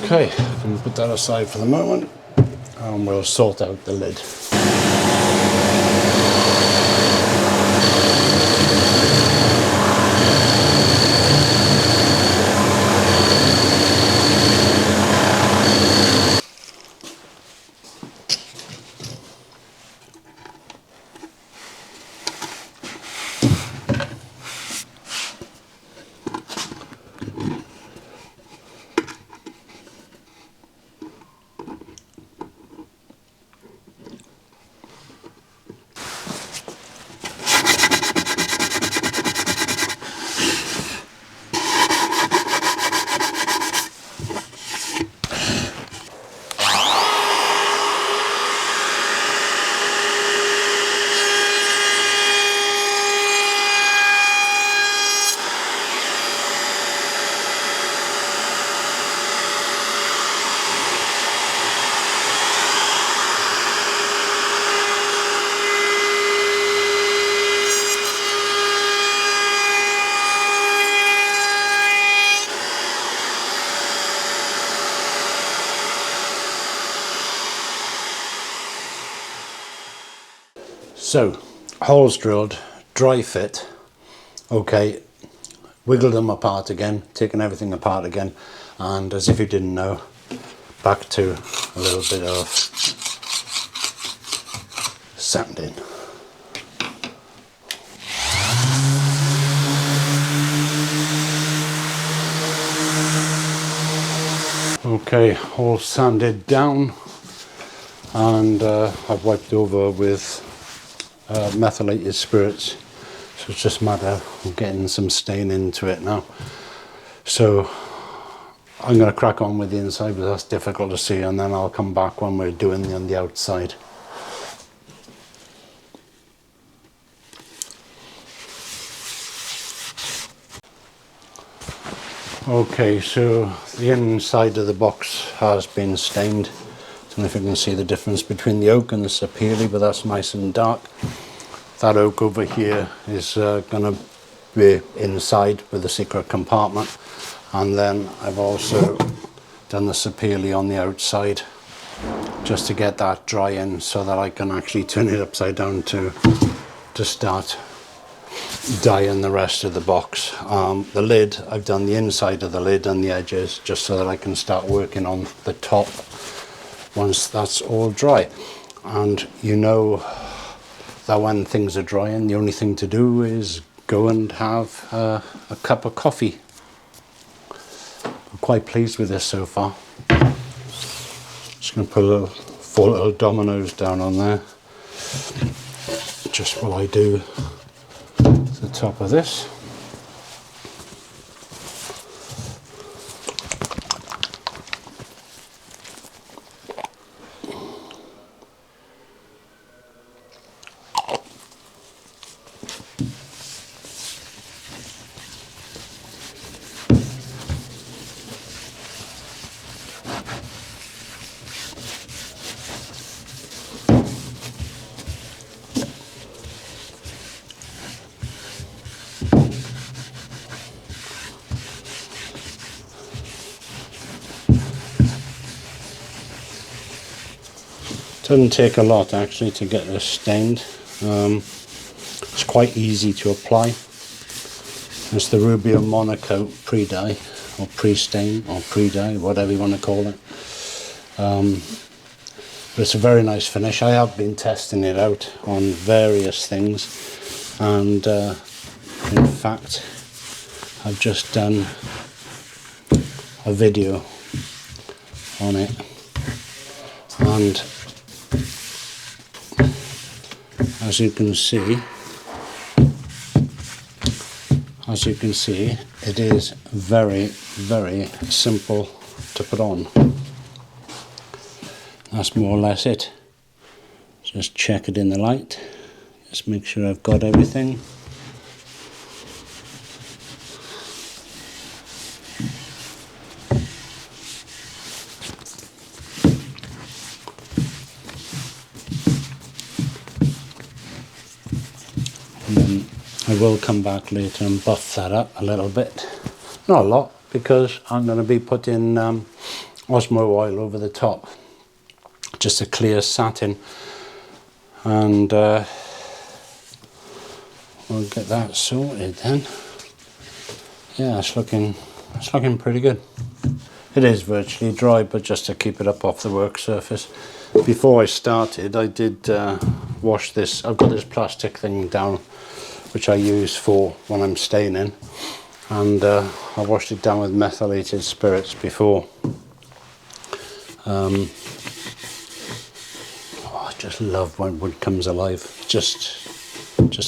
Speaker 2: Okay, can put that aside for the moment, and we'll sort out the lid. So, holes drilled, dry fit. Okay, wiggle them apart again, taking everything apart again, and as if you didn't know, back to a little bit of sanding. Okay, all sanded down, and I've wiped over with methylated spirits, so it's just a matter of getting some stain into it now. So I'm going to crack on with the inside, but that's difficult to see, and then I'll come back when we're doing on the outside. Okay, so the inside of the box has been stained. I don't know if you can see the difference between the oak and the sapele, but that's nice and dark. That oak over here is going to way inside with the secret compartment, and then I've also done the sapele on the outside just to get that dry in so that I can actually turn it upside down to start dyeing the rest of the box. The lid, I've done the inside of the lid and the edges just so that I can start working on the top once that's all dry. And you know that when things are drying, the only thing to do is go and have a cup of coffee. I'm quite pleased with this so far. Just going to put 4 little dominoes down on there, just while I do the top of this. Doesn't take a lot actually to get this stained. It's quite easy to apply. It's the Rubio Monocoat pre-dye or pre-stain or pre-dye, whatever you want to call it. But it's a very nice finish. I have been testing it out on various things, and in fact I've just done a video on it, and as you can see, it is very, very simple to put on. That's more or less it. Just check it in the light. Just make sure I've got everything. And then I will come back later and buff that up a little bit. Not a lot, because I'm going to be putting Osmo oil over the top. Just a clear satin. And we'll get that sorted then. Yeah, it's looking pretty good. It is virtually dry, but just to keep it up off the work surface. Before I started, I did wash this. I've got this plastic thing down, which I use for when I'm staining, and I washed it down with methylated spirits before. I just love when wood comes alive. Just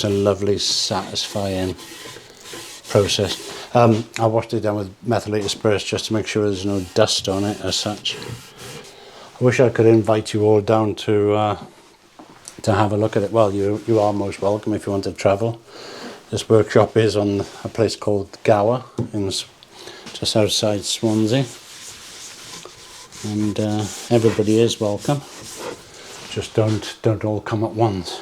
Speaker 2: a lovely, satisfying process. I washed it down with methylated spirits just to make sure there's no dust on it as such. I wish I could invite you all down to have a look at it. Well, you are most welcome if you want to travel. This workshop is on a place called Gower, just outside Swansea, and everybody is welcome. Just don't all come at once.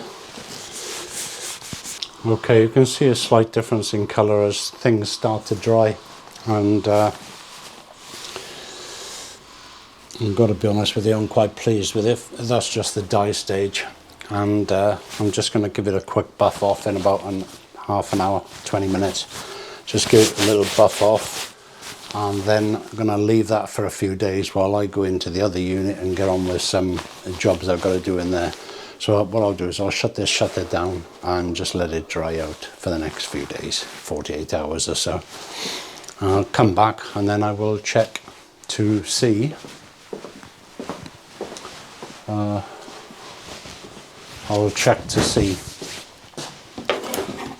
Speaker 2: Okay, you can see a slight difference in colour as things start to dry, and I've got to be honest with you, I'm quite pleased with it. That's just the dye stage, and I'm just going to give it a quick buff off in about half an hour, 20 minutes. Just give it a little buff off, and then I'm going to leave that for a few days while I go into the other unit and get on with some jobs I've got to do in there. So what I'll do is I'll shut this shutter down and just let it dry out for the next few days, 48 hours or so. And I'll come back and then I will check to see I'll check to see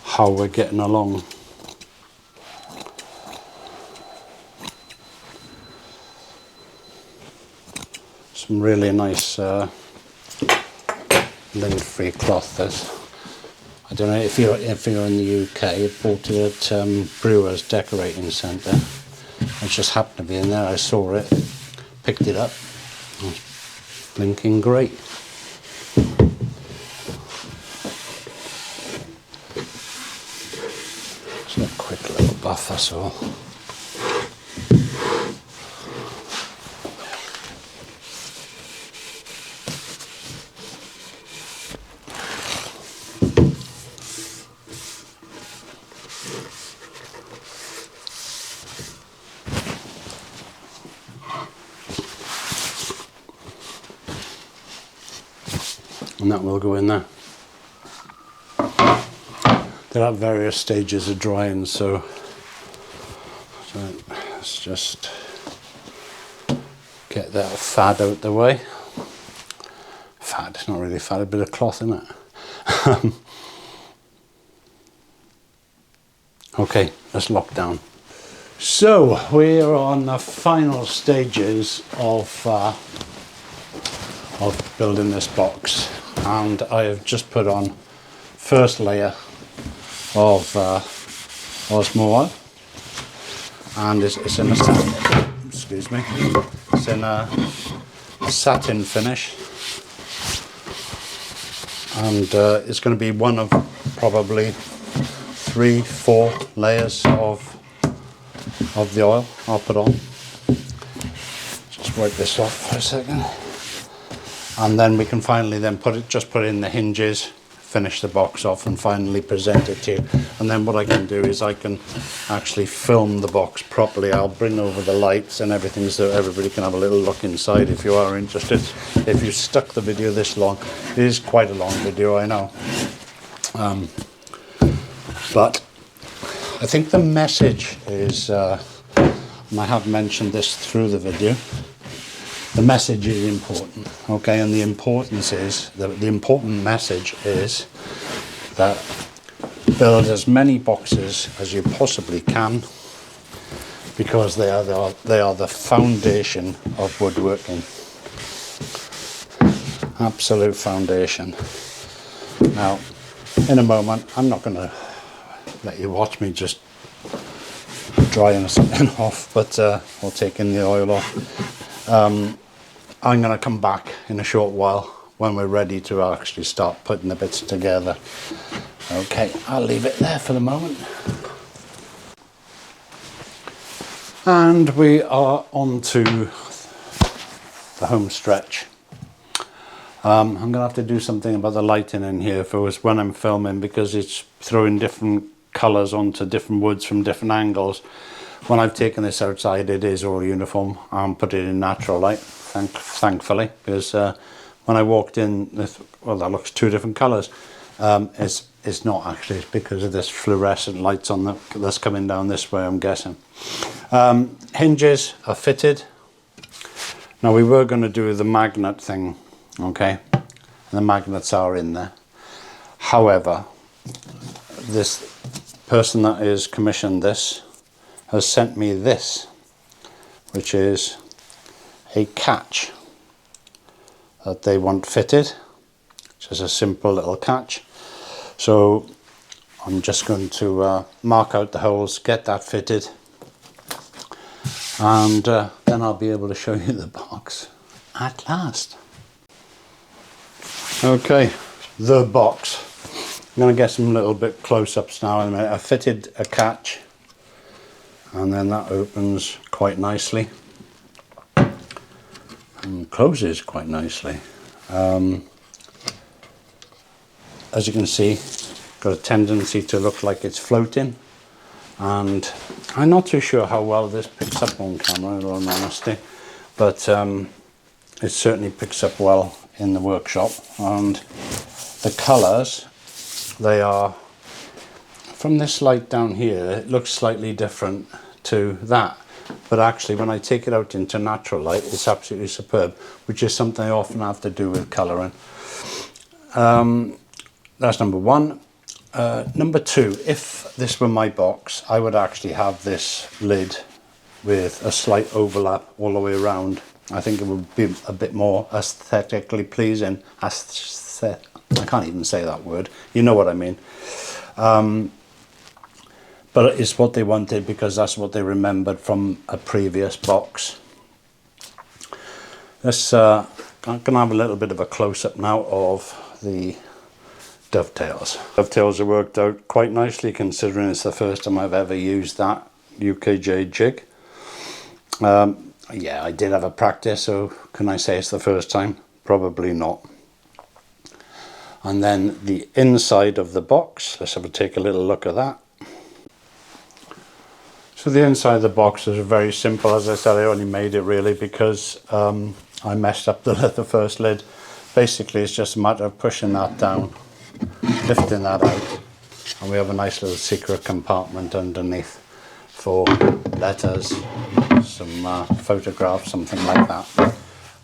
Speaker 2: how we're getting along. Some really nice lint-free cloth. This, I don't know if you're in the UK. I bought it at Brewer's Decorating Centre. It just happened to be in there. I saw it, picked it up. It's blinking great. So quick little buff, that's all. And that will go in there. They're at various stages of drying, so let's just get that fad out the way. Fad, it's not really fad, a bit of cloth in it. Okay, let's lock down. So we're on the final stages of building this box, and I have just put on first layer of Osmo oil, and it's in a satin, excuse me, it's in a satin finish, and it's going to be one of probably 3-4 layers of the oil I'll put on. Just wipe this off for a second. And then we can finally then put it in the hinges, finish the box off, and finally present it to you. And then what I can do is I can actually film the box properly. I'll bring over the lights and everything so everybody can have a little look inside if you are interested. If you stuck the video this long, it is quite a long video, I know. But I think the message is, and I have mentioned this through the video, the message is important, okay? And the importance is, the important message is that build as many boxes as you possibly can, because they are the foundation of woodworking. Absolute foundation. Now, in a moment, I'm not going to let you watch me just drying something off, but or taking the oil off. I'm going to come back in a short while when we're ready to actually start putting the bits together. Okay, I'll leave it there for the moment. And we are on to the home stretch. I'm going to have to do something about the lighting in here for us when I'm filming, because it's throwing different colours onto different woods from different angles. When I've taken this outside, it is all uniform. Put it in natural light, thankfully, because when I walked in, well, that looks two different colours. It's not actually, it's because of this fluorescent lights on that's coming down this way, I'm guessing. Hinges are fitted. Now we were going to do the magnet thing, okay, and the magnets are in there. However, this person that is commissioned this has sent me this, which is a catch that they want fitted, just a simple little catch. So I'm just going to mark out the holes, get that fitted, and then I'll be able to show you the box at last. Okay, the box. I'm going to get some little bit close-ups now in a minute. I fitted a catch, and then that opens quite nicely and closes quite nicely. As you can see, got a tendency to look like it's floating, and I'm not too sure how well this picks up on camera, in all honesty, but it certainly picks up well in the workshop. And the colours, they are, from this light down here, it looks slightly different to that, but actually when I take it out into natural light, it's absolutely superb, which is something I often have to do with colouring. That's number one. Number two, if this were my box, I would actually have this lid with a slight overlap all the way around. I think it would be a bit more aesthetically pleasing. I can't even say that word. You know what I mean. But it's what they wanted, because that's what they remembered from a previous box. I'm going to have a little bit of a close-up now of the dovetails. Dovetails have worked out quite nicely considering it's the first time I've ever used that UJK jig. Yeah, I did have a practice, so can I say it's the first time? Probably not. And then the inside of the box, let's take a little look at that. So the inside of the box is very simple. As I said, I only made it really because I messed up the first lid. Basically, it's just a matter of pushing that down, lifting that out, and we have a nice little secret compartment underneath for letters, some photographs, something like that.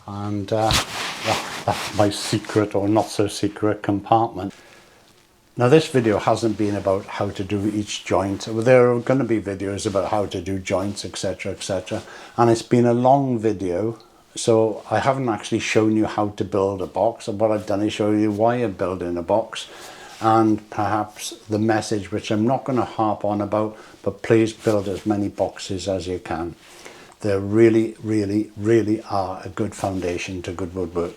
Speaker 2: And that's my secret or not so secret compartment. Now this video hasn't been about how to do each joint. There are going to be videos about how to do joints, etc, etc, and it's been a long video, so I haven't actually shown you how to build a box. And what I've done is show you why I'm building a box, and perhaps the message, which I'm not going to harp on about, but please build as many boxes as you can. They really, really, really are a good foundation to good woodwork.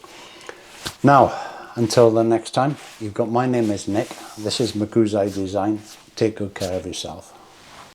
Speaker 2: Now, until the next time, you've got my name is Nick. This is Mokuzai Design. Take good care of yourself.